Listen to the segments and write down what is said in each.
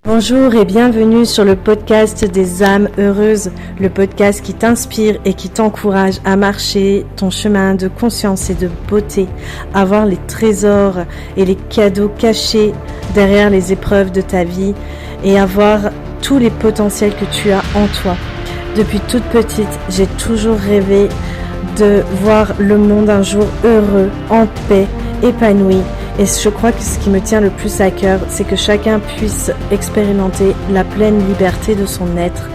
Bonjour et bienvenue sur le podcast des âmes heureuses, le podcast qui t'inspire et qui t'encourage à marcher ton chemin de conscience et de beauté, à voir les trésors et les cadeaux cachés derrière les épreuves de ta vie et à voir tous les potentiels que tu as en toi. Depuis toute petite, j'ai toujours rêvé de voir le monde un jour heureux, en paix, épanoui. Et je crois que ce qui me tient le plus à cœur, c'est que chacun puisse expérimenter la pleine liberté de son être.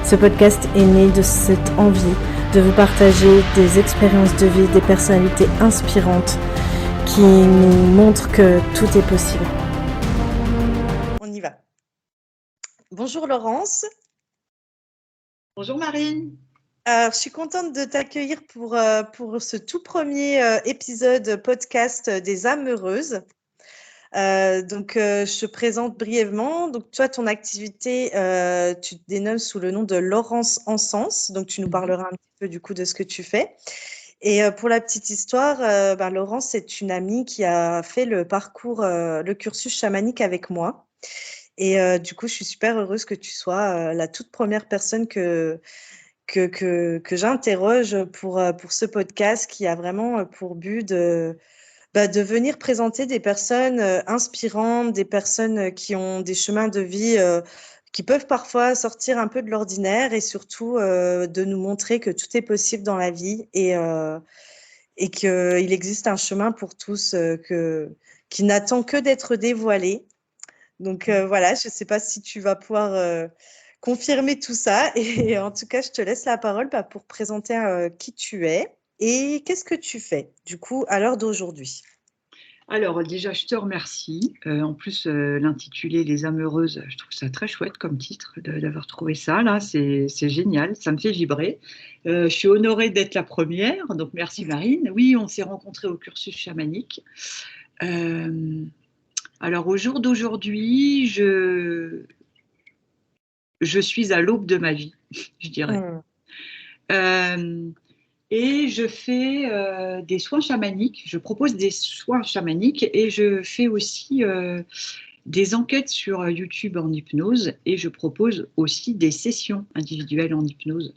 Ce podcast est né de cette envie de vous partager des expériences de vie, des personnalités inspirantes qui nous montrent que tout est possible. On y va. Bonjour Laurence. Bonjour Marine. Je suis contente de t'accueillir pour ce tout premier épisode podcast des âmes heureuses. Je te présente brièvement. Donc, toi, ton activité, tu te dénommes sous le nom de Laurence Encens. Donc, tu nous parleras un petit peu du coup de ce que tu fais. Et pour la petite histoire, Laurence, c'est une amie qui a fait le parcours, le cursus chamanique avec moi. Et du coup, je suis super heureuse que tu sois la toute première personne que j'interroge pour ce podcast qui a vraiment pour but de venir présenter des personnes inspirantes, des personnes qui ont des chemins de vie qui peuvent parfois sortir un peu de l'ordinaire et surtout de nous montrer que tout est possible dans la vie et qu'il existe un chemin pour tous qui n'attend que d'être dévoilé. Donc voilà, je ne sais pas si tu vas pouvoir confirmer tout ça. Et en tout cas, je te laisse la parole pour présenter qui tu es et qu'est-ce que tu fais, du coup, à l'heure d'aujourd'hui. Alors déjà, je te remercie. En plus, l'intitulé Les âmes heureuses, je trouve ça très chouette comme titre d'avoir trouvé ça. Là, c'est génial, ça me fait vibrer. Je suis honorée d'être la première, donc merci Marine. Oui, on s'est rencontrés au cursus chamanique. Alors au jour d'aujourd'hui, je suis à l'aube de ma vie, je dirais. Et je fais des soins chamaniques, je propose des soins chamaniques et je fais aussi des enquêtes sur YouTube en hypnose et je propose aussi des sessions individuelles en hypnose.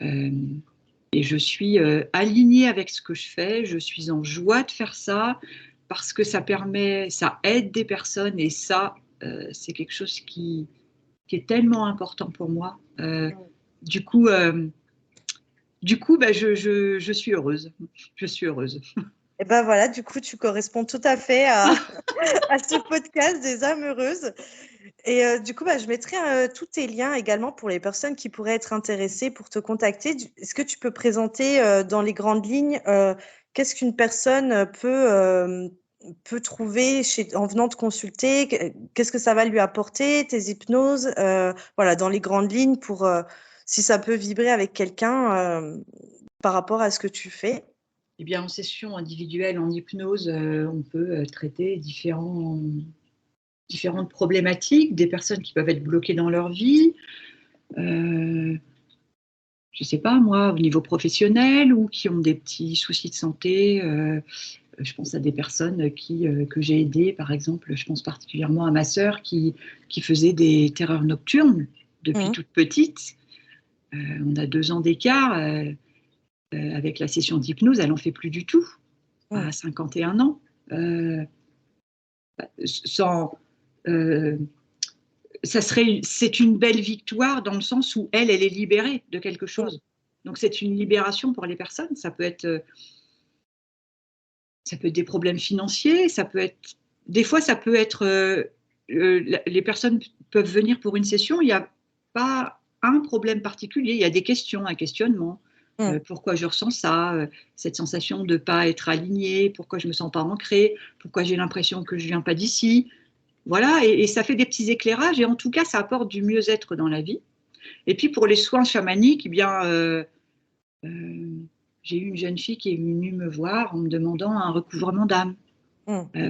Et je suis alignée avec ce que je fais, je suis en joie de faire ça parce que ça aide des personnes et ça, c'est quelque chose qui est tellement important pour moi. Du coup, je suis heureuse. Je suis heureuse. Et voilà, du coup, tu corresponds tout à fait à ce podcast des âmes heureuses. Et du coup, je mettrai tous tes liens également pour les personnes qui pourraient être intéressées pour te contacter. Est-ce que tu peux présenter dans les grandes lignes qu'est-ce qu'une personne peut trouver en venant te consulter? Qu'est-ce que ça va lui apporter, tes hypnoses? Voilà, dans les grandes lignes pour si ça peut vibrer avec quelqu'un par rapport à ce que tu fais. Eh bien, en session individuelle, en hypnose, on peut traiter différentes problématiques, des personnes qui peuvent être bloquées dans leur vie, je ne sais pas moi, au niveau professionnel ou qui ont des petits soucis de santé. Je pense à des personnes que j'ai aidées, par exemple, je pense particulièrement à ma sœur qui faisait des terreurs nocturnes depuis toute petite. On a 2 ans d'écart. Avec la session d'hypnose, elle n'en fait plus du tout, à 51 ans. C'est une belle victoire dans le sens où elle est libérée de quelque chose. Donc c'est une libération pour les personnes. Ça peut être des problèmes financiers, des fois ça peut être les personnes peuvent venir pour une session, il n'y a pas un problème particulier, il y a des questions, un questionnement. Pourquoi je ressens ça, cette sensation de ne pas être alignée, pourquoi je ne me sens pas ancrée, pourquoi j'ai l'impression que je ne viens pas d'ici. Voilà, et ça fait des petits éclairages, et en tout cas, ça apporte du mieux-être dans la vie. Et puis pour les soins chamaniques, j'ai eu une jeune fille qui est venue me voir en me demandant un recouvrement d'âme,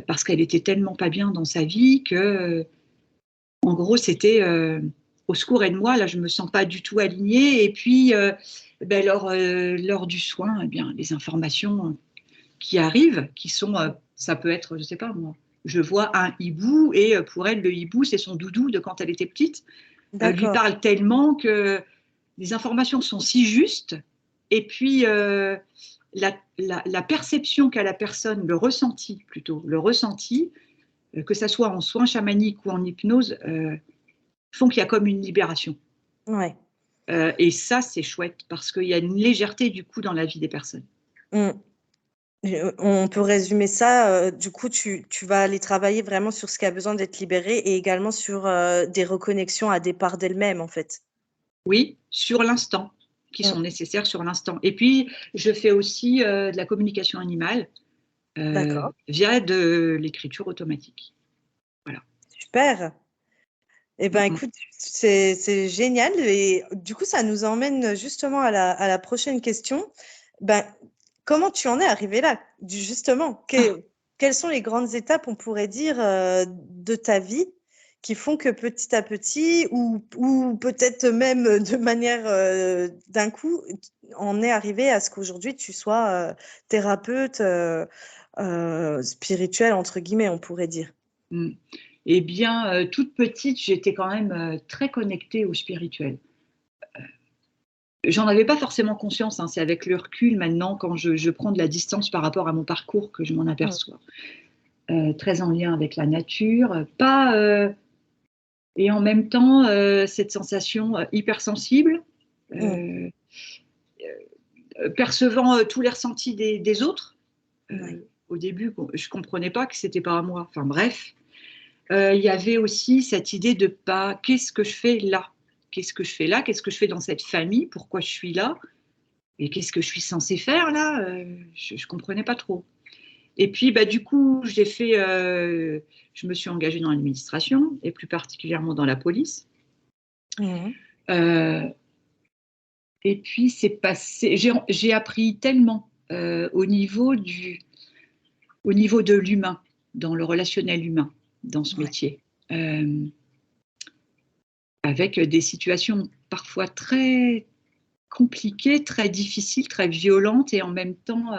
parce qu'elle était tellement pas bien dans sa vie que, en gros, c'était au secours, aide-moi, là je me sens pas du tout alignée. Et puis lors du soin, les informations qui arrivent, qui sont, ça peut être, je sais pas moi, je vois un hibou et pour elle, le hibou, c'est son doudou de quand elle était petite. Lui D'accord. parle tellement que les informations sont si justes. Et puis, la perception qu'a la personne, le ressenti plutôt, le ressenti, que ça soit en soins chamaniques ou en hypnose, font qu'il y a comme une libération. Ouais. Et ça, c'est chouette parce qu'il y a une légèreté du coup dans la vie des personnes. Mmh. On peut résumer ça, du coup, tu vas aller travailler vraiment sur ce qui a besoin d'être libéré et également sur, des reconnexions à des parts d'elles-mêmes, en fait? Oui, sur l'instant, qui Mmh. sont nécessaires sur l'instant. Et puis, je fais aussi de la communication animale D'accord, via de l'écriture automatique. Voilà. super. Et Mm, ben, mm. écoute, c'est génial et du coup, ça nous emmène justement à la prochaine question. Ben, comment tu en es arrivé là? Du justement, Ah, quelles sont les grandes étapes, on pourrait dire, de ta vie qui font que petit à petit ou peut-être même de manière, d'un coup, on est arrivé à ce qu'aujourd'hui tu sois, thérapeute, «spirituelle» entre guillemets, on pourrait dire? mm. Eh bien, toute petite, j'étais quand même très connectée au spirituel. J'en avais pas forcément conscience, hein, c'est avec le recul maintenant, quand je prends de la distance par rapport à mon parcours, que je m'en Mmh. aperçois. Très en lien avec la nature, pas, et en même temps, cette sensation hypersensible, Mmh. euh, percevant tous les ressentis des autres. Ouais. Au début, je ne comprenais pas que c'était pas à moi. Enfin bref, il y avait aussi cette idée de pas, qu'est-ce que je fais là? Qu'est-ce que je fais là? Qu'est-ce que je fais dans cette famille? Pourquoi je suis là? Et qu'est-ce que je suis censée faire là? Je ne comprenais pas trop. Et puis, bah, du coup, je me suis engagée dans l'administration et plus particulièrement dans la police. Mmh. Euh, et puis, j'ai appris tellement au niveau de l'humain, dans le relationnel humain, dans ce Ouais. métier, euh, avec des situations parfois très compliquées, très difficiles, très violentes et en même temps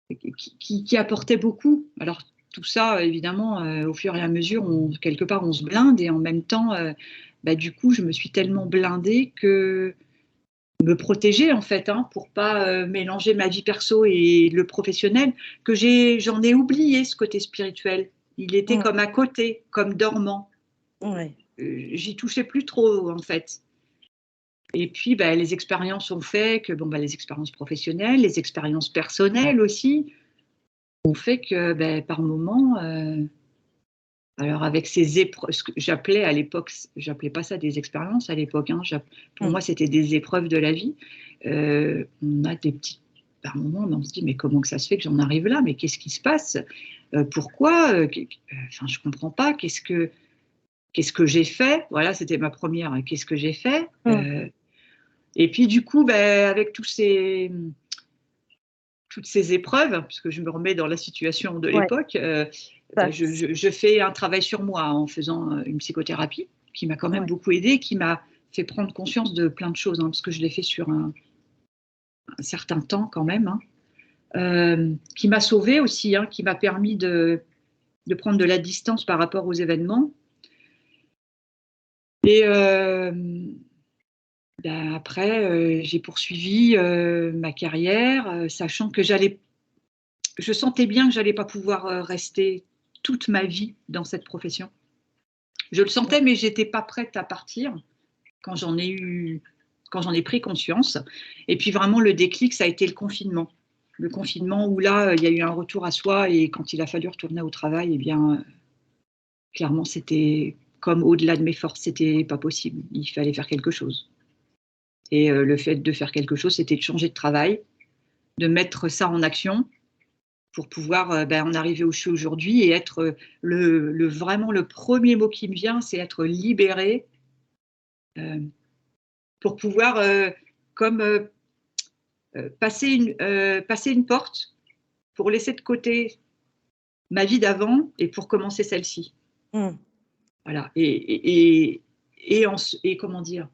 qui apportaient beaucoup. Alors tout ça, évidemment, au fur et à mesure, quelque part, on se blinde et en même temps, bah, du coup, je me suis tellement blindée que me protéger en fait, hein, pour pas mélanger ma vie perso et le professionnel, que j'en ai oublié ce côté spirituel. Il était Mmh. comme à côté, comme dormant. Ouais. J'y touchais plus trop en fait. Et puis bah, les expériences ont fait que bon, bah, les expériences professionnelles, les expériences personnelles aussi, ont fait que bah, par moments, alors avec ces épreuves, ce que j'appelais à l'époque, j'appelais pas ça des expériences à l'époque, hein, pour Mmh. moi c'était des épreuves de la vie. On a des petits, par moments on se dit mais comment que ça se fait que j'en arrive là, mais qu'est-ce qui se passe, pourquoi, enfin je comprends pas, qu'est-ce que j'ai fait, voilà c'était ma première, qu'est-ce que j'ai fait. Mmh. Et puis du coup ben, avec toutes ces épreuves, puisque je me remets dans la situation de Ouais, l'époque, ça ben, je fais un travail sur moi en faisant une psychothérapie qui m'a quand même ouais. beaucoup aidée, qui m'a fait prendre conscience de plein de choses, hein, parce que je l'ai fait sur un certain temps quand même, hein, qui m'a sauvée aussi, hein, qui m'a permis de prendre de la distance par rapport aux événements. Et ben, après, j'ai poursuivi ma carrière, sachant que je sentais bien que j'allais pas pouvoir rester toute ma vie dans cette profession. Je le sentais, mais j'étais pas prête à partir quand quand j'en ai pris conscience. Et puis vraiment, le déclic, ça a été le confinement. Le confinement où là, il y a eu un retour à soi et quand il a fallu retourner au travail, eh bien, clairement, c'était comme au-delà de mes forces, c'était pas possible. Il fallait faire quelque chose. Et le fait de faire quelque chose, c'était de changer de travail, de mettre ça en action pour pouvoir ben, en arriver où je suis aujourd'hui et être vraiment le premier mot qui me vient, c'est être libérée euh, pour pouvoir comme passer une porte pour laisser de côté ma vie d'avant et pour commencer celle-ci. Mmh. Voilà. Et comment dire,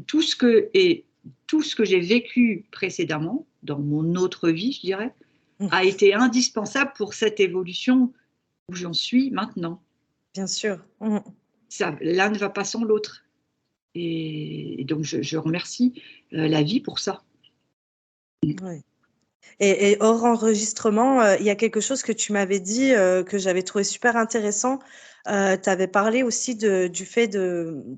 tout ce que j'ai vécu précédemment dans mon autre vie, je dirais, Mmh. a été indispensable pour cette évolution où j'en suis maintenant. Bien sûr. L'un ne va pas sans l'autre. Et donc, je remercie la vie pour ça. Ouais. Et hors enregistrement, il y a quelque chose que tu m'avais dit que j'avais trouvé super intéressant. Tu avais parlé aussi du fait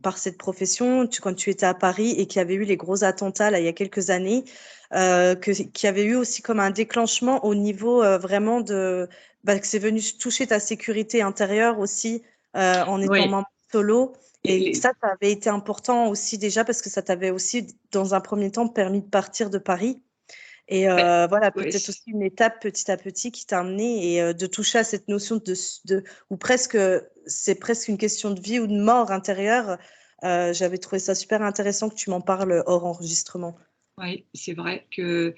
par cette profession, quand tu étais à Paris et qu'il y avait eu les gros attentats là, il y a quelques années, qu'il y avait eu aussi comme un déclenchement au niveau vraiment que c'est venu toucher ta sécurité intérieure aussi en étant Oui. membre solo. Et Les- ça avait été important aussi déjà parce que ça t'avait aussi, dans un premier temps, permis de partir de Paris. Et ben, voilà, ouais, peut-être aussi une étape petit à petit qui t'a amené et de toucher à cette notion ou presque, c'est presque une question de vie ou de mort intérieure. J'avais trouvé ça super intéressant que tu m'en parles hors enregistrement. ouais, c'est vrai que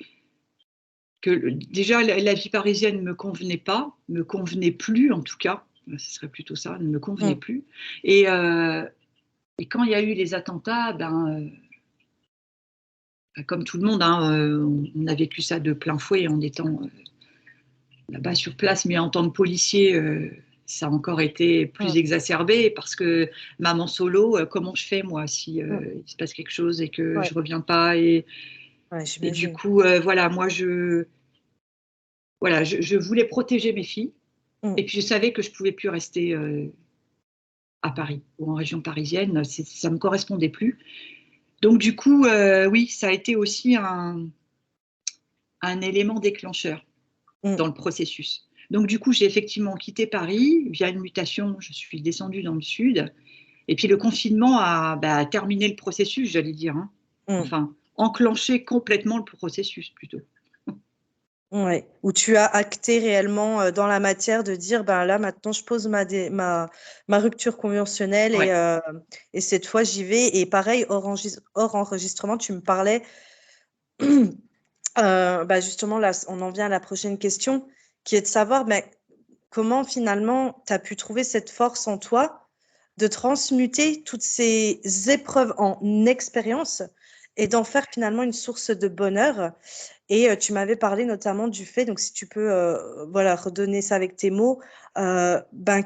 déjà la vie parisienne ne me convenait pas, me convenait plus en tout cas. Ce serait plutôt ça, ne me convenait Mm. plus. Et, et quand il y a eu les attentats, comme tout le monde, hein, on a vécu ça de plein fouet en étant là-bas sur place, mais en tant que policier, ça a encore été plus Mm. exacerbé parce que maman solo, comment je fais moi si Mm. il se passe quelque chose et que Ouais, je reviens pas ouais, et du j'imagine. coup, voilà, moi je voulais protéger mes filles Mm. et puis je savais que je pouvais plus rester à Paris ou en région parisienne, ça me correspondait plus. Donc du coup, oui, ça a été aussi un élément déclencheur Mm. dans le processus. Donc du coup, j'ai effectivement quitté Paris via une mutation. Je suis descendue dans le sud. Et puis le confinement a terminé le processus, j'allais dire. Hein. Mm. Enfin, enclenché complètement le processus plutôt. Ouais. Où tu as acté réellement dans la matière de dire, ben là, maintenant, je pose ma rupture conventionnelle Ouais. et cette fois, j'y vais. Et pareil, hors enregistrement, tu me parlais. Bah justement, là, on en vient à la prochaine question, qui est de savoir mais comment finalement tu as pu trouver cette force en toi de transmuter toutes ces épreuves en expérience et d'en faire finalement une source de bonheur. Et tu m'avais parlé notamment du fait, donc si tu peux voilà, redonner ça avec tes mots, ben,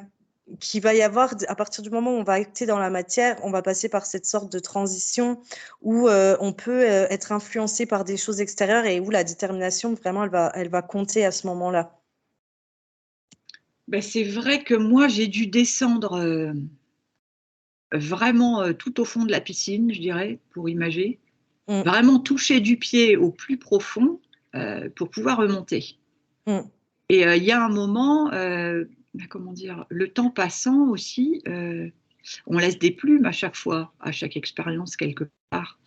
qu'il va y avoir, à partir du moment où on va acter dans la matière, on va passer par cette sorte de transition où on peut être influencé par des choses extérieures et où la détermination, vraiment, elle va compter à ce moment-là. Ben, c'est vrai que moi, j'ai dû descendre vraiment tout au fond de la piscine, je dirais, pour imager. Mm, Vraiment toucher du pied au plus profond pour pouvoir remonter. mm, Et il y a un moment, comment dire, le temps passant aussi, on laisse des plumes à chaque fois, à chaque expérience quelque part.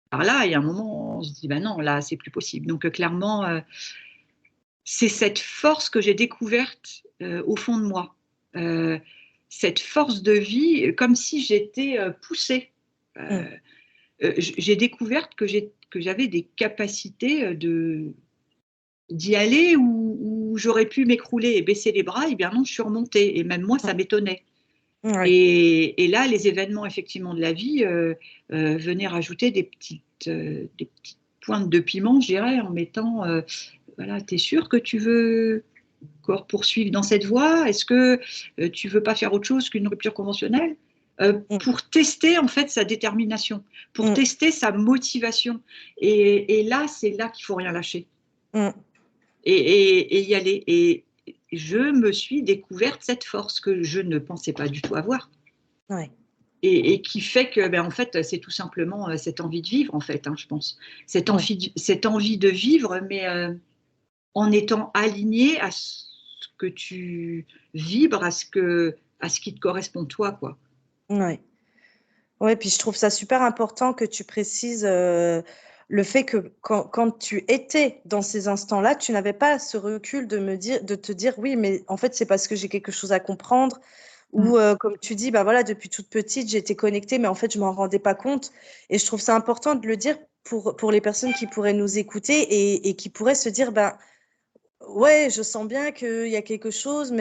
Par là, il y a un moment, on se dit, ben non, là, c'est plus possible. Donc clairement, c'est cette force que j'ai découverte au fond de moi. Euh, cette force de vie, comme si j'étais poussée. mm, J'ai découvert que j'avais des capacités d'y aller où j'aurais pu m'écrouler et baisser les bras, et bien non, je suis remontée. Et même moi, ça m'étonnait. mm. Ouais. Et là, les événements effectivement de la vie venaient rajouter des petites pointes de piment, je dirais, en mettant, voilà, t'es sûr que tu veux encore poursuivre dans cette voie? Est-ce que tu veux pas faire autre chose qu'une rupture conventionnelle? Mm, Pour tester en fait sa détermination, pour mm, tester sa motivation. Et là, c'est là qu'il faut rien lâcher mm. et y aller. Et je me suis découverte cette force que je ne pensais pas du tout avoir. Ouais. Et qui fait que, ben, en fait, c'est tout simplement cette envie de vivre, en fait, hein, je pense. Ouais. Cette envie de vivre, mais en étant aligné à ce que tu vibres, à ce qui te correspond toi, quoi. Ouais. Ouais, puis je trouve ça super important que tu précises le fait que quand tu étais dans ces instants-là, tu n'avais pas ce recul de te dire oui, mais en fait, c'est parce que j'ai quelque chose à comprendre. Mm. Ou comme tu dis, bah voilà, depuis toute petite, j'étais connectée, mais en fait, je m'en rendais pas compte. Et je trouve ça important de le dire pour les personnes qui pourraient nous écouter et qui pourraient se dire, bah, ouais, je sens bien qu'il y a quelque chose,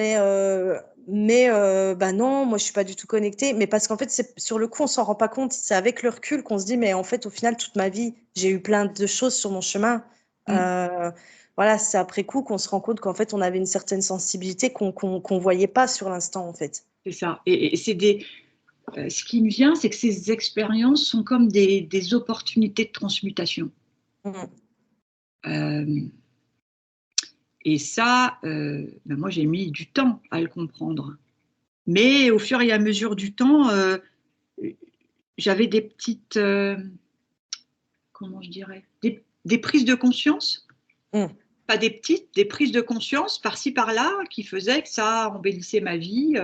bah non, moi je suis pas du tout connectée. Mais parce qu'en fait, c'est sur le coup, on s'en rend pas compte. C'est avec le recul qu'on se dit, mais en fait, au final, toute ma vie, j'ai eu plein de choses sur mon chemin. Mm. Euh, voilà, c'est après coup qu'on se rend compte qu'en fait, on avait une certaine sensibilité qu'on voyait pas sur l'instant, en fait. C'est ça. Et c'est ce qui me vient, c'est que ces expériences sont comme des opportunités de transmutation. Mm. Euh, et ça, ben moi, j'ai mis du temps à le comprendre. Mais au fur et à mesure du temps, j'avais des petites, comment je dirais, des prises de conscience. Mm. Pas des petites, des prises de conscience par-ci par-là qui faisaient que ça embellissait ma vie,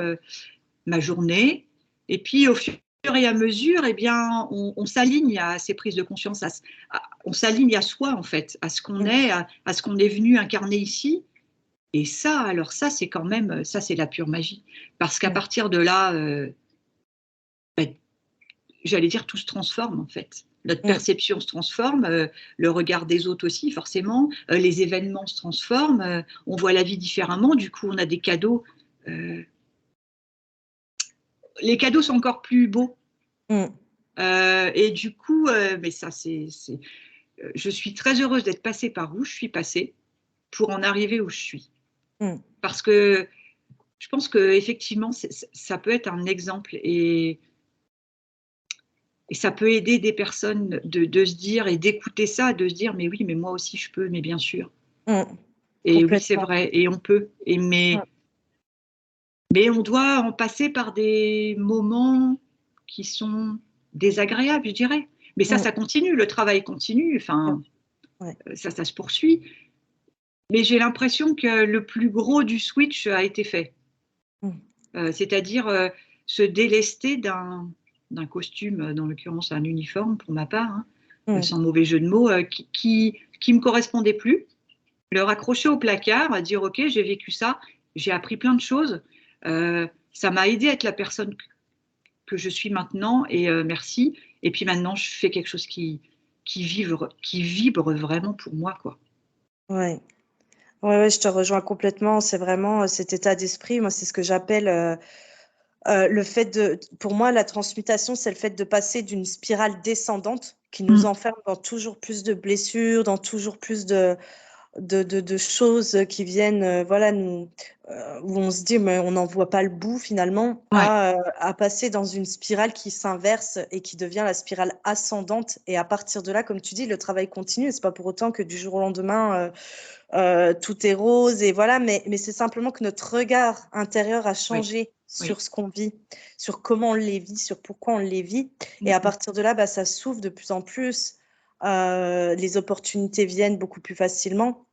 ma journée. Et puis au fur et à mesure, eh bien, on s'aligne à ces prises de conscience, on s'aligne à soi en fait, à ce qu'on Mm. est, à ce qu'on est venu incarner ici. Et ça, alors ça, c'est quand même, ça, c'est la pure magie. Parce qu'à Mm. partir de là, ben, j'allais dire, tout se transforme en fait. Notre Mm. perception se transforme, le regard des autres aussi, forcément. Les événements se transforment, on voit la vie différemment. Du coup, on a des cadeaux. euh, les cadeaux sont encore plus beaux. Mm. Et du coup, mais ça, je suis très heureuse d'être passée par où je suis passée pour en arriver où je suis. Mm. Parce que je pense qu'effectivement, ça peut être un exemple et ça peut aider des personnes de se dire et d'écouter ça, de se dire, mais oui, mais moi aussi je peux, mais bien sûr. Mm. Et oui, c'est Complètement. vrai, et on peut. Mm. Mais on doit en passer par des moments qui sont désagréables, je dirais. Mais Mm. ça continue, le travail continue, Bien. enfin, Ouais. ça se poursuit. Mais j'ai l'impression que le plus gros du switch a été fait. Mm. C'est-à-dire se délester d'un costume, dans l'occurrence un uniforme pour ma part, hein, Mm. sans mauvais jeu de mots, qui me correspondait plus, le raccrocher au placard, dire ok, j'ai vécu ça, j'ai appris plein de choses, ça m'a aidé à être la personne que je suis maintenant et merci. Et puis maintenant, je fais quelque chose qui vibre vraiment pour moi, quoi. Ouais. Ouais, ouais, je te rejoins complètement. C'est vraiment cet état d'esprit. Moi, c'est ce que j'appelle le fait pour moi, la transmutation, c'est le fait de passer d'une spirale descendante qui nous Mm. enferme dans toujours plus de blessures, dans toujours plus de choses qui viennent, voilà, où on se dit, mais on n'en voit pas le bout finalement, Ouais, à passer dans une spirale qui s'inverse et qui devient la spirale ascendante. Et à partir de là, comme tu dis, le travail continue. C'est pas pour autant que du jour au lendemain, tout est rose et voilà, mais c'est simplement que notre regard intérieur a oui, changé sur oui. ce qu'on vit, sur comment on les vit, sur pourquoi on les vit. Et Mm, à mm. partir de là, bah, ça s'ouvre de plus en plus. Les opportunités viennent beaucoup plus facilement.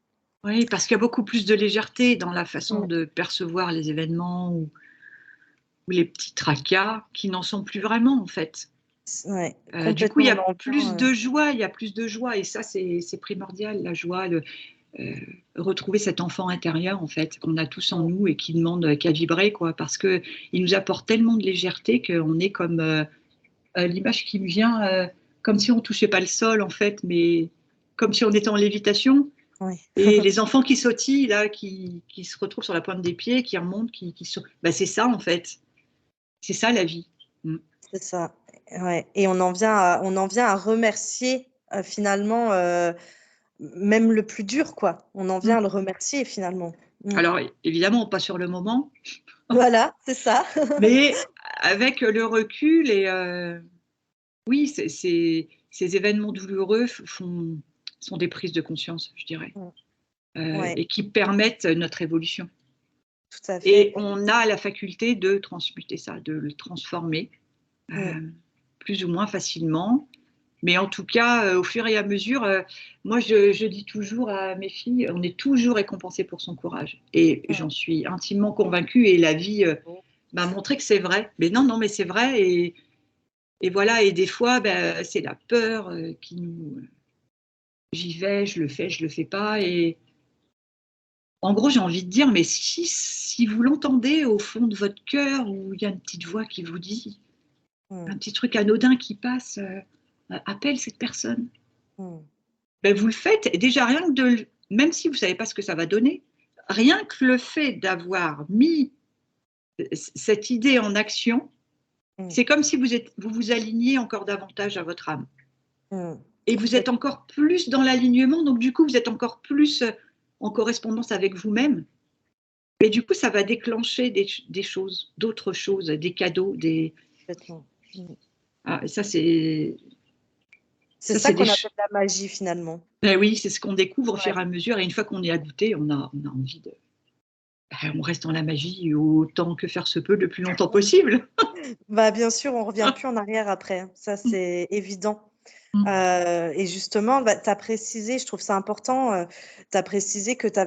Oui, parce qu'il y a beaucoup plus de légèreté dans la façon Mm. de percevoir les événements ou les petits tracas qui n'en sont plus vraiment en fait. Ouais, Du coup, il y complètement, a on en plus revient. de joie, il y a plus de joie et ça, c'est primordial, la joie, euh, retrouver cet enfant intérieur en fait qu'on a tous en nous et qui demande qu'à vibrer quoi, parce que il nous apporte tellement de légèreté qu'on est comme l'image qui me vient, comme si on touchait pas le sol en fait, mais comme si on était en lévitation. Ouais. Et les enfants qui sautillent, là, qui se retrouvent sur la pointe des pieds, qui remontent, bah, c'est ça, en fait. C'est ça, la vie. Mm. C'est ça. Ouais. Et on en vient à remercier finalement même le plus dur, quoi. On en vient Mm. à le remercier finalement. Mm. Alors, évidemment, pas sur le moment, Voilà, c'est ça. mais avec le recul et oui, ces événements douloureux sont des prises de conscience, je dirais, Mm. Ouais, et qui permettent notre évolution. tout à Et fait. on a la faculté de transmuter ça, de le transformer Mm. euh, plus ou moins facilement. Mais en tout cas, au fur et à mesure, moi, je dis toujours à mes filles, on est toujours récompensé pour son courage. Et Mm. j'en suis intimement convaincue. Et la vie m'a montré que c'est vrai. Mais non, non, mais c'est vrai. Et voilà. Et des fois, ben, c'est la peur qui nous. J'y vais, je le fais pas. Et en gros, j'ai envie de dire, mais si vous l'entendez au fond de votre cœur, où il y a une petite voix qui vous dit, Mm. un petit truc anodin qui passe, appelle cette personne. Mm. Ben, vous le faites. Et déjà, rien que même si vous ne savez pas ce que ça va donner, rien que le fait d'avoir mis cette idée en action, Mm. c'est comme si vous vous aligniez encore davantage à votre âme. Mm. Et vous êtes Complètement. encore plus dans l'alignement, donc du coup, vous êtes encore plus. en correspondance avec vous-même. Mais du coup, ça va déclencher des choses, d'autres choses, des cadeaux, Complètement. ça c'est C'est ça ça c'est qu'on appelle la magie finalement. oui, c'est ce qu'on découvre au Ouais. fur et à mesure. Et une fois qu'on y a goûté, on a envie de. On reste dans la magie autant que faire se peut le plus longtemps possible. Bah, bien sûr, on revient plus en arrière après, hein. Ça, c'est évident. Et justement, bah, tu as précisé, je trouve ça important, tu as précisé que tu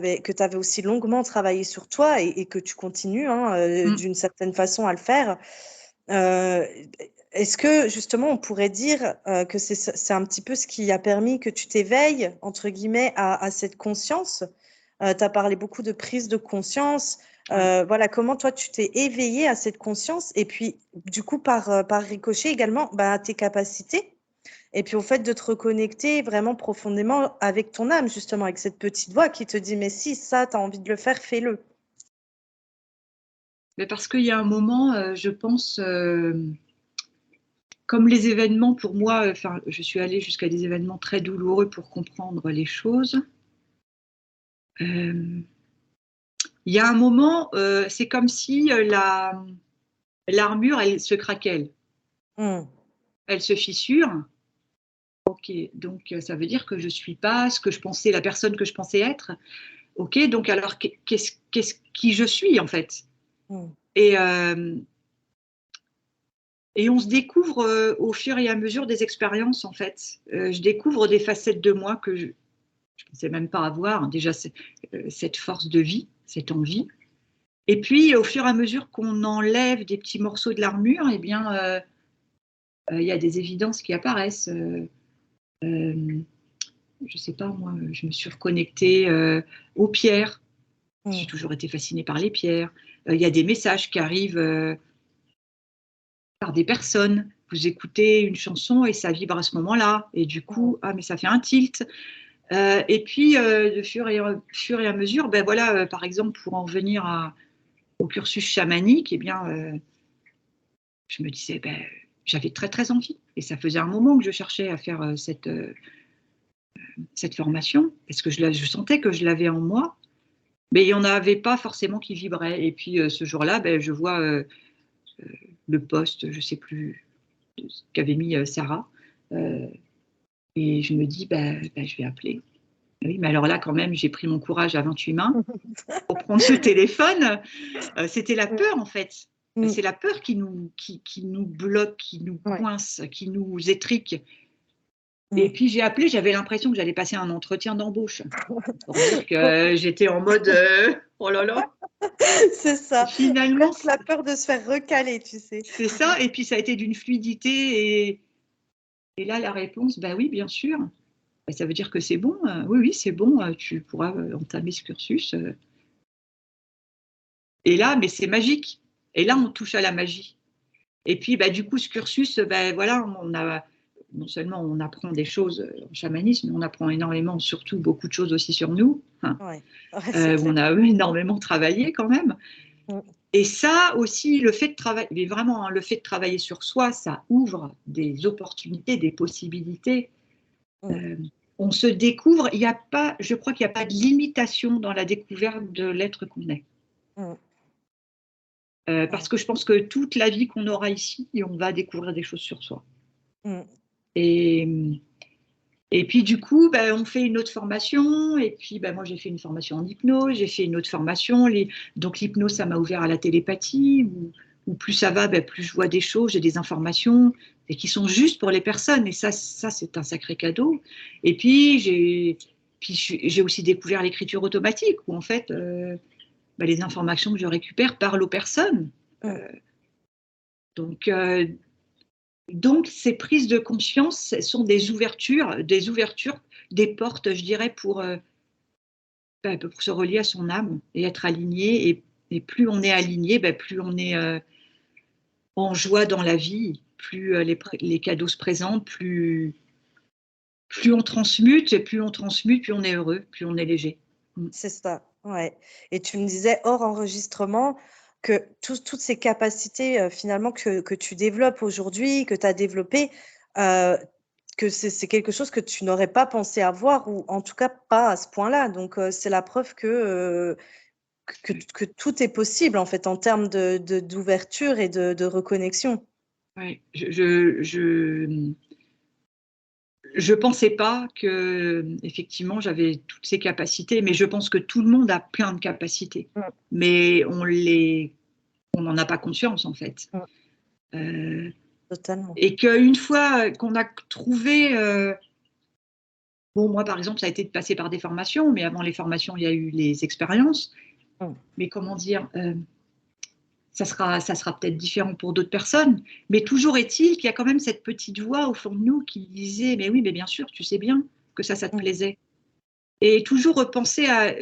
avais aussi longuement travaillé sur toi et que tu continues, hein, d'une certaine façon à le faire. Heu, est-ce que justement on pourrait dire, que c'est un petit peu ce qui a permis que tu «t'éveilles» entre guillemets à cette conscience? Tu as parlé beaucoup de prise de conscience. Ouais. Voilà, comment toi tu t'es éveillée à cette conscience et puis du coup par ricochet également, bah, à tes capacités et puis au fait de te reconnecter vraiment profondément avec ton âme justement, avec cette petite voix qui te dit: «Mais si ça, tu as envie de le faire, fais-le». Mais parce qu'il y a un moment, je pense, comme les événements pour moi, je suis allée jusqu'à des événements très douloureux pour comprendre les choses. Il y a un moment, c'est comme si l'armure, elle se craquelle, Mmh. elle se fissure. Ok, donc ça veut dire que je suis pas ce que je pensais, la personne que je pensais être. Ok, donc alors qui je suis en fait? Mmh. Et, euh, et on se découvre au fur et à mesure des expériences en fait. Je découvre des facettes de moi que je ne pensais même pas avoir. Déjà, cette force de vie, cette envie. Et puis, au fur et à mesure qu'on enlève des petits morceaux de l'armure, eh bien, il y a des évidences qui apparaissent. Je sais pas, moi, je me suis reconnectée aux pierres. J'ai Mmh. toujours été fascinée par les pierres. Il y a des messages qui arrivent par des personnes. Vous écoutez une chanson et ça vibre à ce moment-là. Et du Mmh. coup, mais ça fait un tilt. Et puis, de fur et à mesure, ben voilà, par exemple, pour en venir au cursus chamanique, eh bien, je me disais, ben, j'avais très, très envie. Et ça faisait un moment que je cherchais à faire cette formation, parce que je sentais que je l'avais en moi. Mais il n'y en avait pas forcément qui vibraient. Et puis ce jour-là, ben, je vois le post, je ne sais plus ce qu'avait mis Sarah. Euh, et je me dis, ben, je vais appeler. Oui, mais alors là, quand même, j'ai pris mon courage à 28 mains pour prendre ce téléphone. C'était la peur, en fait. Mmh. C'est la peur qui nous bloque, qui nous Ouais. coince, qui nous étrique. Et Mmh. puis j'ai appelé, j'avais l'impression que j'allais passer un entretien d'embauche. Pour dire que j'étais en mode oh là là. C'est ça. Finalement, Presque la peur de se faire recaler, tu sais? c'est ça. Et puis ça a été d'une fluidité. Et là, la réponse, bah oui, bien sûr. Bah, ça veut dire que c'est bon. Oui, oui, c'est bon. Tu pourras entamer ce cursus. Et là, mais c'est magique. Et là, on touche à la magie. Et puis, bah, du coup, ce cursus, bah, voilà, non seulement on apprend des choses en chamanisme, mais on apprend énormément, surtout beaucoup de choses aussi sur nous, hein, Ouais. Ouais, c'est où clair. on a énormément travaillé quand même. Mmh. Et ça aussi, le fait de travailler, mais vraiment, hein, le fait de travailler sur soi, ça ouvre des opportunités, des possibilités. Mmh. Euh, on se découvre. Il y a pas, je crois qu'il n'y a pas de limitation dans la découverte de l'être qu'on est. Mmh. Parce que je pense que toute la vie qu'on aura ici, on va découvrir des choses sur soi. Mmh. Et, et puis du coup, ben, on fait une autre formation. Et puis ben, moi, j'ai fait une formation en hypnose, j'ai fait une autre formation. Donc l'hypnose, ça m'a ouvert à la télépathie. Où plus ça va, ben, plus je vois des choses, j'ai des informations et qui sont justes pour les personnes. Et ça c'est un sacré cadeau. Et puis j'ai aussi découvert l'écriture automatique, où en fait, ben, les informations que je récupère parlent aux personnes. Mmh. Donc, euh, donc, ces prises de conscience sont des ouvertures, des portes, je dirais, pour se relier à son âme et être aligné. Et plus on est aligné, plus on est en joie dans la vie, plus les cadeaux se présentent, plus on transmute, et plus on transmute, plus on est heureux, plus on est léger. C'est ça, ouais. Et tu me disais hors enregistrement que toutes ces capacités, finalement que tu développes aujourd'hui, que tu as développées, heu, que c'est quelque chose que tu n'aurais pas pensé avoir ou en tout cas pas à ce point-là. Donc, c'est la preuve que tout est possible en fait en termes d'ouverture et de reconnexion. Ouais. Je pensais pas que effectivement j'avais toutes ces capacités, mais je pense que tout le monde a plein de capacités, Mmh, mais on n'en a pas conscience en fait. mmh, Euh, totalement. et qu'une fois qu'on a trouvé, bon moi par exemple ça a été de passer par des formations, mais avant les formations il y a eu les expériences. Mmh, Mais comment dire, ça sera peut-être différent pour d'autres personnes, mais toujours est-il qu'il y a quand même cette petite voix au fond de nous qui disait mais oui mais bien sûr tu sais bien que ça te mmh, plaisait. Et toujours repenser à,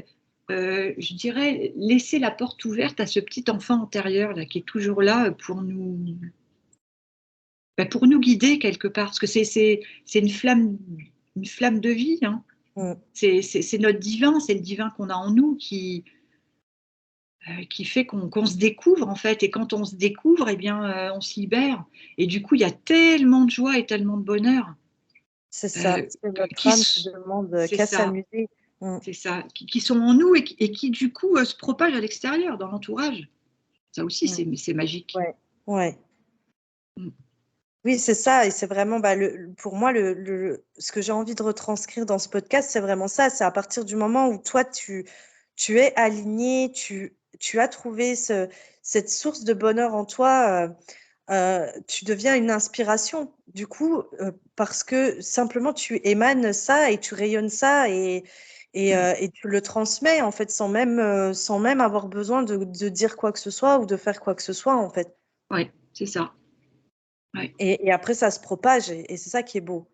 je dirais, laisser la porte ouverte à ce petit enfant intérieur là, qui est toujours là pour nous guider quelque part. Parce que c'est une flamme de vie. Hein. mmh. C'est notre divin, c'est le divin qu'on a en nous qui fait qu'on se découvre en fait. Et quand on se découvre, eh bien, on se libère. Et du coup, il y a tellement de joie et tellement de bonheur C'est ça, euh, c'est notre qui, âme qui demande, c'est qu'à ça. s'amuser. Mmh, C'est ça, qui sont en nous et qui du coup se propagent à l'extérieur, dans l'entourage. Ça aussi, mmh. c'est magique. Ouais, ouais. Mm. Oui, c'est ça et c'est vraiment, bah, pour moi, ce que j'ai envie de retranscrire dans ce podcast, c'est vraiment ça. C'est à partir du moment où toi, tu es aligné, tu as trouvé cette source de bonheur en toi, tu deviens une inspiration. Du coup, parce que simplement tu émanes ça et tu rayonnes ça et tu le transmets, en fait, sans même avoir besoin de dire quoi que ce soit ou de faire quoi que ce soit, en fait. Ouais, c'est ça. Ouais. Et après ça se propage et c'est ça qui est beau.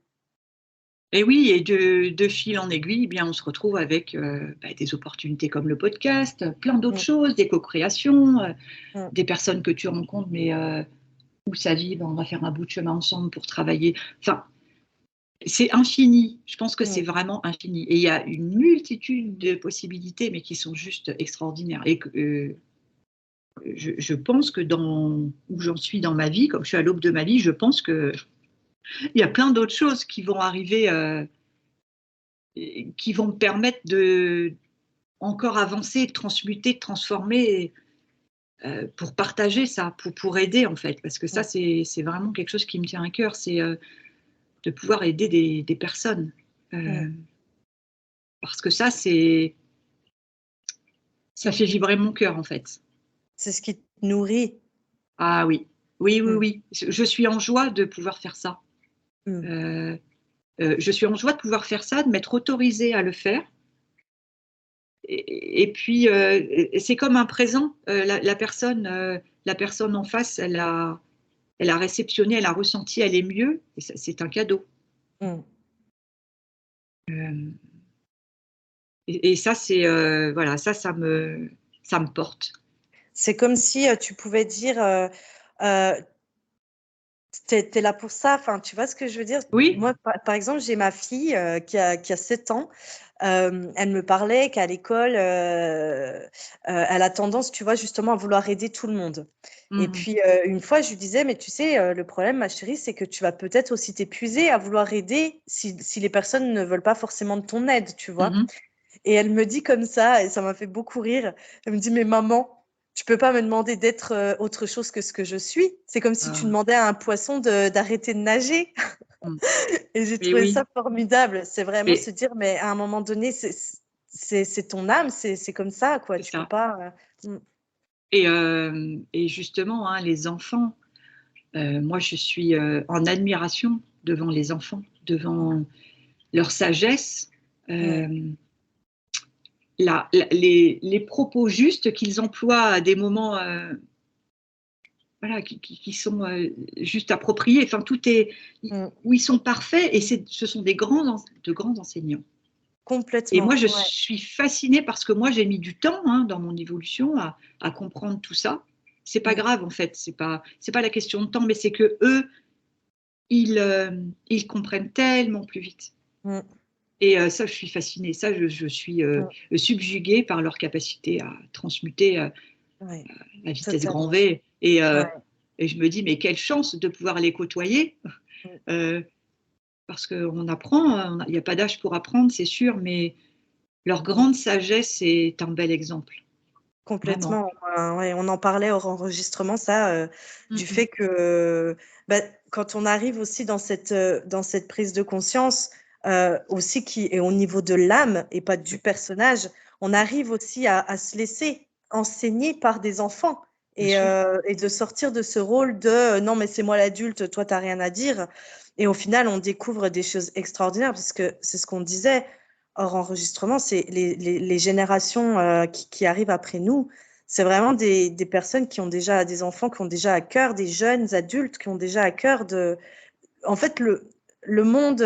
Et oui, et de fil en aiguille, eh bien, on se retrouve avec des opportunités comme le podcast, plein d'autres Mmh, choses, des co-créations, mmh, des personnes que tu rencontres, mais où ça dit, ben, on va faire un bout de chemin ensemble pour travailler. Enfin, c'est infini. Je pense que c'est mmh, vraiment infini. Et il y a une multitude de possibilités, mais qui sont juste extraordinaires. Et que, je pense que où j'en suis dans ma vie, comme je suis à l'aube de ma vie, je pense qu'il y a plein d'autres choses qui vont arriver, qui vont me permettre de encore avancer, de transmuter, de transformer pour partager ça, pour aider en fait. Parce que ça, mmh, c'est vraiment quelque chose qui me tient à cœur, c'est de pouvoir aider des personnes. mmh. Euh, Parce que ça fait vibrer mon cœur en fait. C'est ce qui te nourrit. Ah oui, oui, oui, Mmh, oui. Je suis en joie de pouvoir faire ça. mmh, Euh, je suis en joie de pouvoir faire ça, de m'être autorisée à le faire. Et puis, c'est comme un présent. La personne en face, elle a réceptionné, elle a ressenti, elle est mieux. Et c'est un cadeau. mmh. Euh, et ça, voilà, ça me porte. C'est comme si, tu pouvais dire, heu tu es là pour ça, enfin, tu vois ce que je veux dire? Oui. Moi, par exemple, j'ai ma fille, qui a 7 ans. Elle me parlait qu'à l'école, elle a tendance, tu vois, justement à vouloir aider tout le monde et Mhm. puis, une fois, je lui disais: «Mais tu sais, le problème, ma chérie, c'est que tu vas peut-être aussi t'épuiser à vouloir aider si les personnes ne veulent pas forcément de ton aide», tu vois? Mhm. Et elle me dit comme ça et ça m'a fait beaucoup rire. Elle me dit: «Mais maman, tu peux pas me demander d'être, autre chose que ce que je suis. C'est comme si tu Ah, demandais à un poisson d'arrêter de nager» mm. et j'ai Mais trouvé oui. ça formidable. C'est vraiment se Mais dire: «Mais à un moment donné, c'est ton âme, c'est comme ça, quoi. c'est Tu peux ça. pas, Et justement, hein, les enfants, moi, je suis en admiration devant les enfants, devant leur sagesse, mmh, euh, les propos justes qu'ils emploient à des moments voilà, qui sont juste appropriés. Enfin, tout est mmh, où ils sont parfaits et ce sont de grands enseignants. Et moi, complètement, je ouais. suis fascinée parce que moi, j'ai mis du temps hein, dans mon évolution à comprendre tout ça. C'est pas Mmh, grave en fait, c'est pas la question de temps, mais c'est que eux, ils comprennent tellement plus vite. mmh, Et ça, je suis fascinée. Ça, je suis mmh, subjuguée par leur capacité à transmuter ouais, à vitesse grand totalement. V. Ouais, Et je me dis, mais quelle chance de pouvoir les côtoyer. mmh. Euh, parce qu'on apprend, il n'y a pas d'âge pour apprendre, c'est sûr, mais leur grande sagesse est un bel exemple, vraiment. Complètement. Ouais, on en parlait hors enregistrement, ça, du Mm, fait que, bah, quand on arrive aussi dans cette prise de conscience, aussi qui est au niveau de l'âme et pas du personnage, on arrive aussi à se laisser enseigner par des enfants bien sûr. et de sortir de ce rôle de non, mais c'est moi l'adulte, toi, t'as rien à dire. Et au final, on découvre des choses extraordinaires parce que c'est ce qu'on disait hors enregistrement, c'est les générations qui arrivent après nous. C'est vraiment des personnes qui ont déjà des enfants, qui ont déjà à cœur, des jeunes adultes qui ont déjà à cœur de. En fait, le monde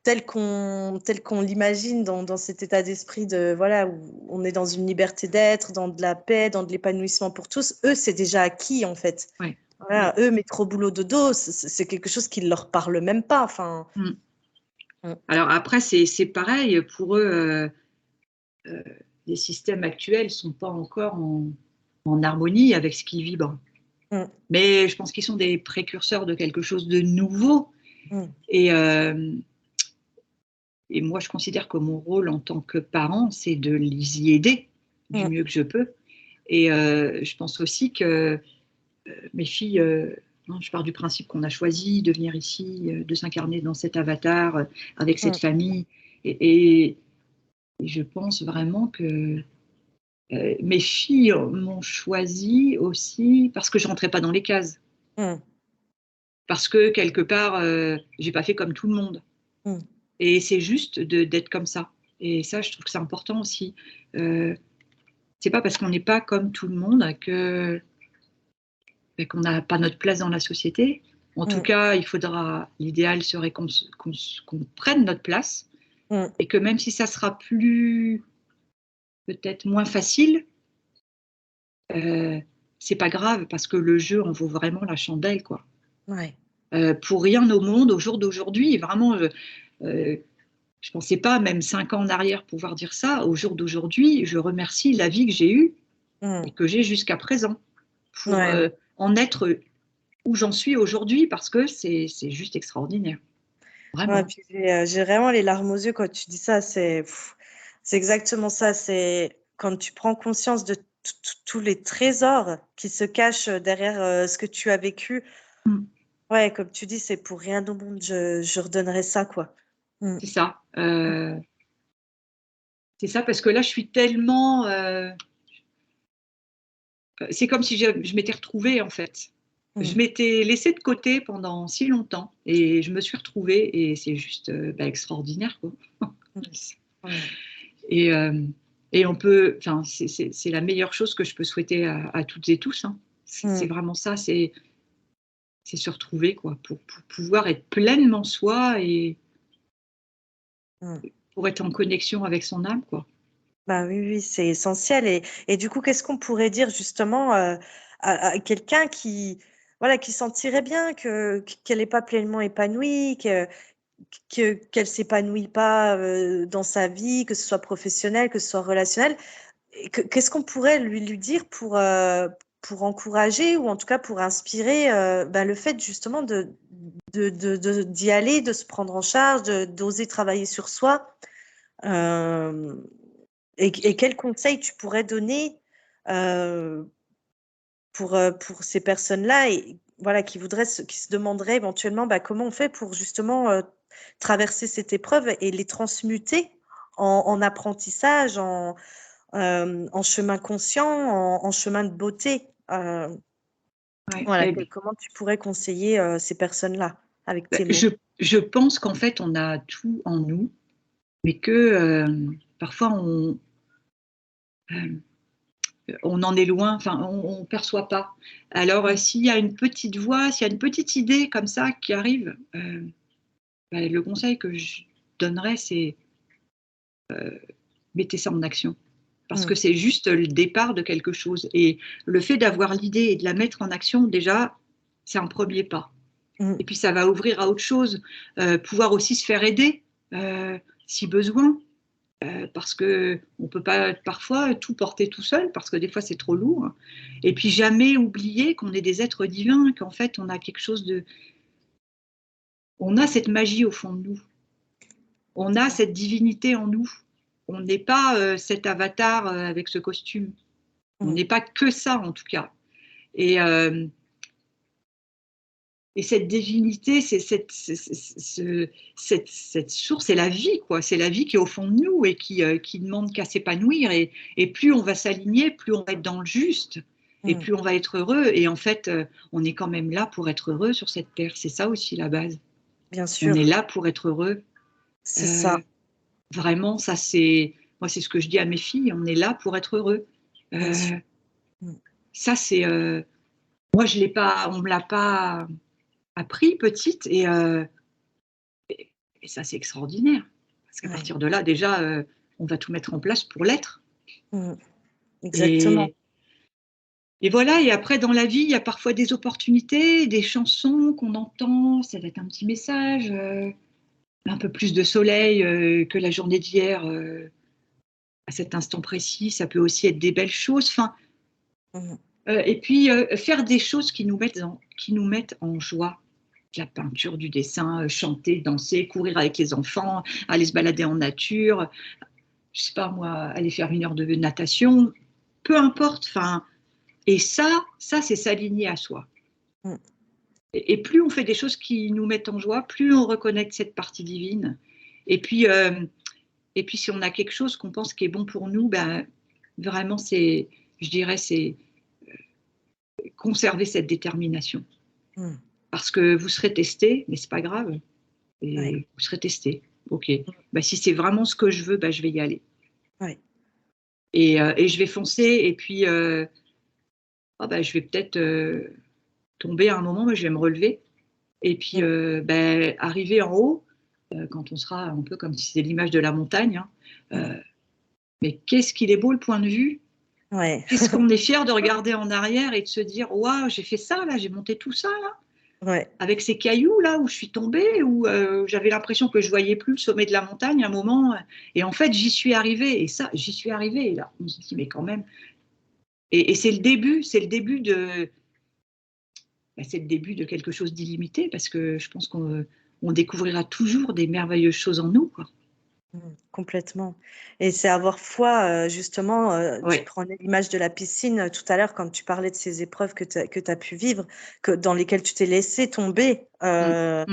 tel qu'on l'imagine dans cet état d'esprit de voilà où on est dans une liberté d'être, dans de la paix, dans de l'épanouissement pour tous. Eux, c'est déjà acquis en fait. Ouais. Voilà, eux, métro boulot dodo, c'est quelque chose qui leur parle même pas. Enfin. Mm. Mm, Alors après, c'est pareil, pour eux, euh, les systèmes actuels ne sont pas encore en harmonie avec ce qui vibre. mm, Mais je pense qu'ils sont des précurseurs de quelque chose de nouveau. mm, Et, euh, et moi, je considère que mon rôle en tant que parent, c'est de les y aider du mm, mieux que je peux. Et je pense aussi que mes filles, je pars du principe qu'on a choisi de venir ici, de s'incarner dans cet avatar, avec cette mm. famille. Et, et je pense vraiment que mes filles m'ont choisi aussi parce que je rentrais pas dans les cases. Mm, Parce que quelque part, j'ai pas fait comme tout le monde. mm. Et c'est juste d'être comme ça. Et ça, je trouve que c'est important aussi. Euh, c'est pas parce qu'on n'est pas comme tout le monde que qu'on n'a pas notre place dans la société. En tout Mm, cas, l'idéal serait qu'on prenne notre place mm. et que même si ça sera plus, peut-être moins facile, euh, c'est pas grave parce que le jeu en vaut vraiment la chandelle, quoi. Ouais. Pour rien au monde, au jour d'aujourd'hui, vraiment, euh, je pensais pas, même 5 ans en arrière, pouvoir dire ça. Au jour d'aujourd'hui, je remercie la vie que j'ai eue et Mm. que j'ai jusqu'à présent pour Ouais. en être où j'en suis aujourd'hui parce que c'est juste extraordinaire. Ouais, Vraiment. puis j'ai vraiment les larmes aux yeux quand tu dis ça. C'est exactement ça. C'est quand tu prends conscience de tous les trésors qui se cachent derrière ce que tu as vécu. Mm. Ouais, comme tu dis, c'est pour rien au monde. Je redonnerais ça, quoi. Mm. C'est ça. C'est ça parce que là, je suis tellement. C'est comme si je m'étais retrouvée en fait. Je Mm. m'étais laissée de côté pendant si longtemps et je me suis retrouvée et c'est juste extraordinaire quoi. Mm. Ouais. Et, et on peut, enfin, c'est la meilleure chose que je peux souhaiter à toutes et tous, hein. C'est Mm. vraiment ça, c'est se retrouver quoi, pour pouvoir être pleinement soi et Mm. pour être en connexion avec son âme quoi. Bah oui, oui, c'est essentiel. Et du coup, qu'est-ce qu'on pourrait dire justement à quelqu'un qui, voilà, qui sentirait bien qu'elle n'est pas pleinement épanouie, qu'elle s'épanouit pas dans sa vie, que ce soit professionnel, que ce soit relationnel. Et qu'est-ce qu'on pourrait lui dire pour encourager ou en tout cas pour inspirer bah, le fait justement d'y aller, de se prendre en charge, d'oser travailler sur soi. Euh, et quels conseils tu pourrais donner euh, pour ces personnes-là et voilà qui se demanderaient éventuellement bah, comment on fait pour justement traverser cette épreuve et les transmuter en apprentissage, en chemin conscient, en chemin de beauté. Ouais. Voilà, comment tu pourrais conseiller ces personnes-là avec tes mots? Je, je pense qu'en fait, on a tout en nous, mais que parfois euh, on en est loin, enfin, on ne perçoit pas. Alors, Mm, s'il y a une petite voix, s'il y a une petite idée comme ça qui arrive, le conseil que je donnerais, c'est mettez ça en action. Parce que mm, c'est juste le départ de quelque chose. Et le fait d'avoir l'idée et de la mettre en action, déjà, c'est un premier pas. mm, Et puis, ça va ouvrir à autre chose. Pouvoir aussi se faire aider si besoin. Parce qu'on ne peut pas parfois tout porter tout seul, parce que des fois c'est trop lourd. Et puis jamais oublier qu'on est des êtres divins, qu'en fait on a quelque chose on a cette magie au fond de nous. On a cette divinité en nous. On n'est pas cet avatar avec ce costume. On n'est pas que ça, en tout cas. Et cette divinité, c'est cette source, c'est la vie, quoi. C'est la vie qui est au fond de nous et qui demande qu'à s'épanouir. Et plus on va s'aligner, plus on va être dans le juste. Et plus on va être heureux. Et en fait, on est quand même là pour être heureux sur cette terre. C'est ça aussi la base. Bien sûr. On est là pour être heureux. C'est ça. Vraiment, ça moi, c'est ce que je dis à mes filles. On est là pour être heureux. Ça, c'est... moi, on me l'a pas appris petite. Et ça, c'est extraordinaire. Parce qu'à partir de là, déjà, on va tout mettre en place pour l'être. Exactement. Et voilà, et après, dans la vie, il y a parfois des opportunités, des chansons qu'on entend, ça va être un petit message, un peu plus de soleil que la journée d'hier à cet instant précis, ça peut aussi être des belles choses. Enfin, et puis, faire des choses qui nous mettent en joie. La peinture, du dessin, chanter, danser, courir avec les enfants, aller se balader en nature, je sais pas moi, aller faire 1 heure de natation, peu importe, enfin... Et ça c'est s'aligner à soi. Et plus on fait des choses qui nous mettent en joie, plus on reconnaît cette partie divine. Et puis si on a quelque chose qu'on pense qui est bon pour nous, ben, vraiment, je dirais, c'est conserver cette détermination. Parce que vous serez testé, mais c'est pas grave. Et vous serez testé. Ok. Ben, si c'est vraiment ce que je veux, ben, je vais y aller. Et je vais foncer. Et puis... je vais peut-être tomber à un moment, mais je vais me relever. Et puis, arriver en haut, quand on sera un peu comme si c'était l'image de la montagne. Mais qu'est-ce qu'il est beau le point de vue. Qu'est-ce qu'on est fier de regarder en arrière et de se dire, waouh, j'ai fait ça, là, j'ai monté tout ça, là. Avec ces cailloux, là, où je suis tombée, où j'avais l'impression que je voyais plus le sommet de la montagne à un moment. Et en fait, j'y suis arrivée. Et ça, j'y suis arrivée. Et là, on se dit, mais quand même... Et c'est le début de quelque chose d'illimité, parce que je pense qu'on découvrira toujours des merveilleuses choses en nous, quoi. Complètement. Et c'est avoir foi, justement, tu prenais l'image de la piscine tout à l'heure quand tu parlais de ces épreuves que tu as pu vivre, dans lesquelles tu t'es laissé tomber. Avoir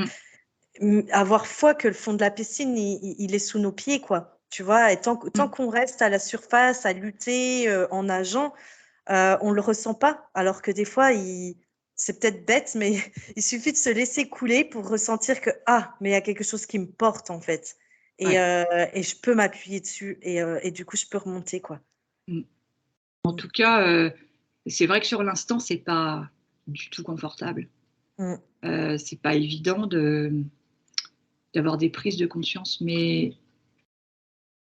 foi que le fond de la piscine, il est sous nos pieds, quoi. Tu vois, et tant qu'on reste à la surface, à lutter en nageant, on ne le ressent pas. Alors que des fois, c'est peut-être bête, mais il suffit de se laisser couler pour ressentir que, mais il y a quelque chose qui me porte, en fait. Et je peux m'appuyer dessus. Et du coup, je peux remonter, quoi. En tout cas, c'est vrai que sur l'instant, c'est pas du tout confortable. C'est pas évident d'avoir des prises de conscience, mais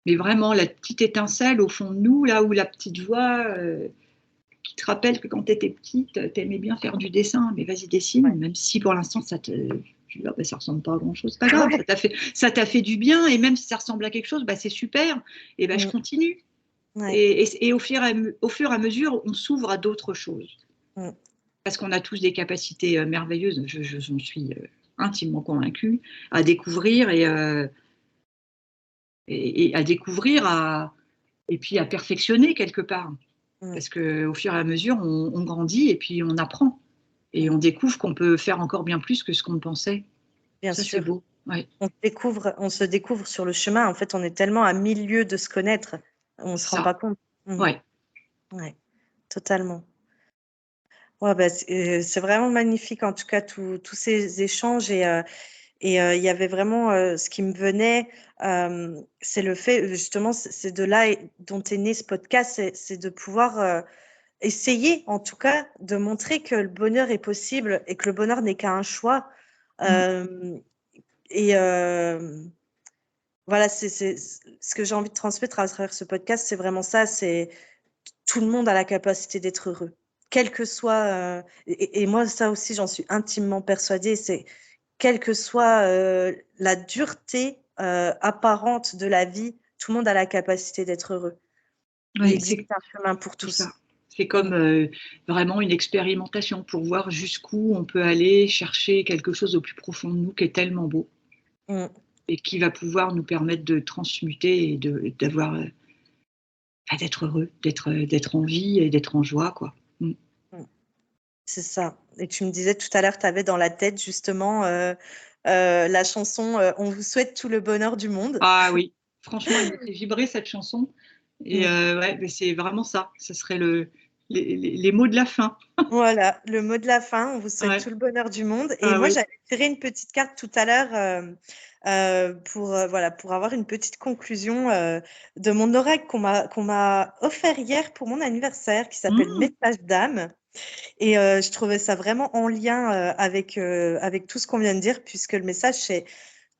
vraiment, la petite étincelle au fond de nous, là où la petite voix qui te rappelle que quand tu étais petite, tu aimais bien faire du dessin, mais vas-y, dessine, même si pour l'instant, ça ressemble pas à grand-chose. C'est pas grave, ça t'a fait du bien, et même si ça ressemble à quelque chose, c'est super, et je continue. Et au fur et à mesure, on s'ouvre à d'autres choses. Parce qu'on a tous des capacités merveilleuses, j'en suis intimement convaincue, à découvrir et à découvrir, et puis à perfectionner quelque part. Parce qu'au fur et à mesure, on grandit et puis on apprend. Et on découvre qu'on peut faire encore bien plus que ce qu'on pensait. Bien ça, sûr. C'est beau. On se découvre sur le chemin. En fait, on est tellement à 1000 lieues de se connaître. On ne se rend pas compte. Ouais, totalement. C'est vraiment magnifique, en tout cas, tous ces échanges. Et il y avait vraiment ce qui me venait, c'est le fait, justement, c'est de là dont est né ce podcast, c'est de pouvoir essayer, en tout cas, de montrer que le bonheur est possible et que le bonheur n'est qu'un choix. Et voilà, c'est ce que j'ai envie de transmettre à travers ce podcast, c'est vraiment ça, c'est tout le monde a la capacité d'être heureux, quel que soit, et moi, ça aussi, j'en suis intimement persuadée, c'est quelle que soit la dureté apparente de la vie, tout le monde a la capacité d'être heureux. Il existe un chemin pour tous. C'est comme vraiment une expérimentation pour voir jusqu'où on peut aller chercher quelque chose au plus profond de nous qui est tellement beau et qui va pouvoir nous permettre de transmuter et d'avoir, d'être heureux, d'être en vie et d'être en joie, quoi. C'est ça. Et tu me disais tout à l'heure, tu avais dans la tête justement la chanson On vous souhaite tout le bonheur du monde. Ah oui, franchement, elle me fait vibrer cette chanson. Et ouais, mais c'est vraiment ça. Ce serait les mots de la fin. Voilà, le mot de la fin. On vous souhaite Ouais. tout le bonheur du monde. Et Ah moi, oui. j'avais tiré une petite carte tout à l'heure voilà, pour avoir une petite conclusion de mon oracle qu'on m'a offert hier pour mon anniversaire, qui s'appelle Message d'âme. Et je trouvais ça vraiment en lien avec tout ce qu'on vient de dire, puisque le message, c'est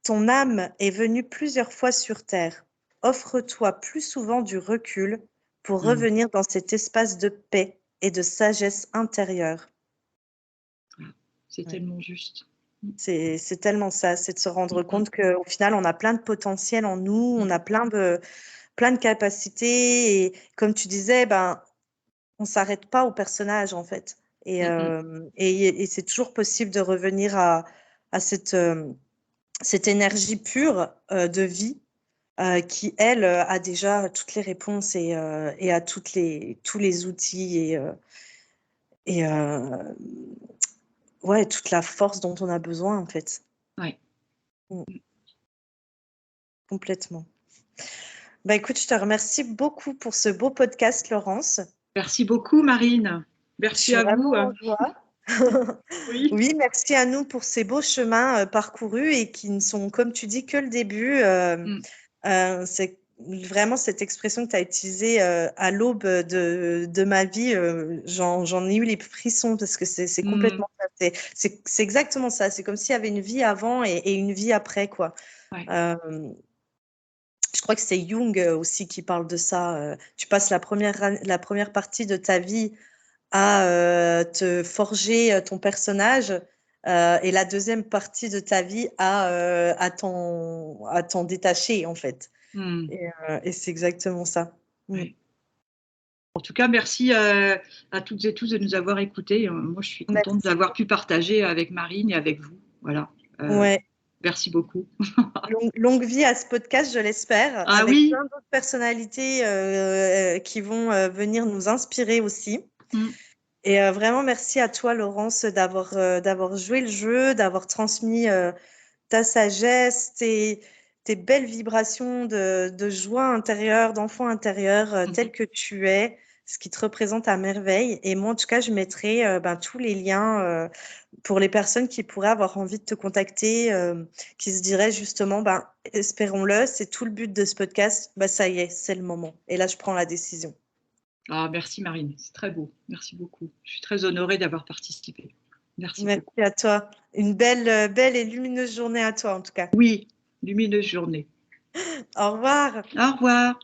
ton âme est venue plusieurs fois sur Terre. Offre-toi plus souvent du recul pour revenir dans cet espace de paix et de sagesse intérieure. C'est tellement juste. C'est tellement ça, c'est de se rendre compte qu'au final, on a plein de potentiel en nous, on a plein de capacités. Et comme tu disais, ben, on ne s'arrête pas au personnage, en fait. Et c'est toujours possible de revenir à cette énergie pure de vie qui, elle, a déjà toutes les réponses et a tous les outils et ouais, toute la force dont on a besoin, en fait. Ouais. Complètement. Bah, écoute, je te remercie beaucoup pour ce beau podcast, Laurence. Merci beaucoup, Marine. Je Merci suis à vous. vraiment en joie. Oui. Oui, merci à nous pour ces beaux chemins parcourus et qui ne sont, comme tu dis, que le début. C'est vraiment cette expression que tu as utilisée à l'aube de ma vie. J'en ai eu les frissons parce que c'est complètement ça. C'est exactement ça. C'est comme s'il y avait une vie avant et une vie après, quoi. Ouais. Je crois que c'est Jung aussi qui parle de ça. Tu passes la première partie de ta vie à te forger ton personnage et la deuxième partie de ta vie à t'en détacher, en fait. Et c'est exactement ça. Ouais. En tout cas, merci à toutes et tous de nous avoir écoutés. Moi, je suis contente d'avoir pu partager avec Marine et avec vous. Voilà. Ouais. Merci beaucoup. Longue vie à ce podcast, je l'espère, Ah avec oui. plein d'autres personnalités qui vont venir nous inspirer aussi. Et vraiment, merci à toi, Laurence, d'avoir joué le jeu, d'avoir transmis ta sagesse, tes belles vibrations de joie intérieure, d'enfant intérieur, tel que tu es, ce qui te représente à merveille. Et moi, en tout cas, je mettrai tous les liens pour les personnes qui pourraient avoir envie de te contacter, qui se diraient justement, espérons-le, c'est tout le but de ce podcast, ça y est, c'est le moment. Et là, je prends la décision. Ah, merci Marine, c'est très beau. Merci beaucoup. Je suis très honorée d'avoir participé. Merci beaucoup. Merci à toi. Une belle et lumineuse journée à toi, en tout cas. Oui, lumineuse journée. Au revoir. Au revoir.